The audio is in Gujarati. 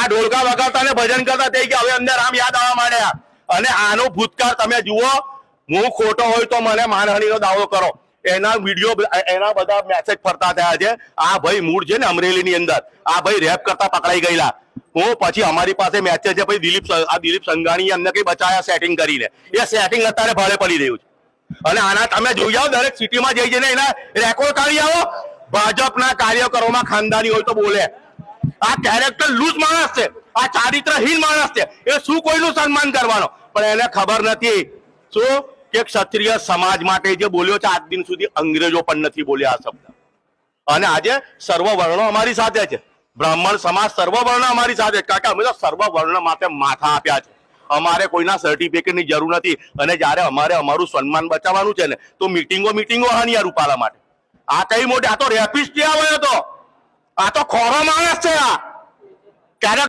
આ ઢોલકા વગાડતા ને ભજન કરતા થઈ ગયા, હવે અંદર રામ યાદ આવવા માંડ્યા. અને આનો ભૂતકાળ તમે જુઓ. હું ખોટો હોય તો મને માનહાનિનો દાવો કરો. એના વિડીયો, એના બધા મેસેજ ફરતા થયા છે. આ ભાઈ મૂળ છે ને અમરેલીની અંદર, આ ભાઈ રેપ કરતા પકડાઈ ગયેલા. હું પછી અમારી પાસે મેસેજ છે ભાઈ દિલીપ સંઘાણી અમને કઈ બચાયા સેટિંગ કરીને. એ સેટિંગ અત્યારે ભાડે પડી રહ્યું છે. અને આના તમે જોઈ આવો, દરેક સિટીમાં જઈ જઈને એના રેકોર્ડ કાઢી આવો. ભાજપના કાર્યકરોમાં ખાનદાની હોય તો બોલે. આ કેરેક્ટર લૂઝ માણસ છે, આ ચારિત્રહીન માણસ છે. એ શું કોઈનું સન્માન કરવાનો? પણ એને ખબર નથી શું કે ક્ષત્રિય સમાજ માટે જે બોલ્યો છે આજ દિન સુધી અંગ્રેજો પણ નથી બોલ્યા આ શબ્દ. અને આજે સર્વ વર્ણો અમારી સાથે છે. બ્રાહ્મણ સમાજ સર્વ વર્ણ અમારી સાથે, કારણ કે અમે તો સર્વ વર્ણ માટે માથા આપ્યા છે. અમારે કોઈના સર્ટિફિકેટની જરૂર નથી. અને જ્યારે અમારે અમારું સન્માન બચાવવાનું છે ને, તો મીટિંગો હાનિયા રૂપાલા માટે. આ કઈ મોટી, આ તો રેપિસ્ટ આવ્યો હતો. આ તો ખોરો માણસ છે. આ ક્યારેક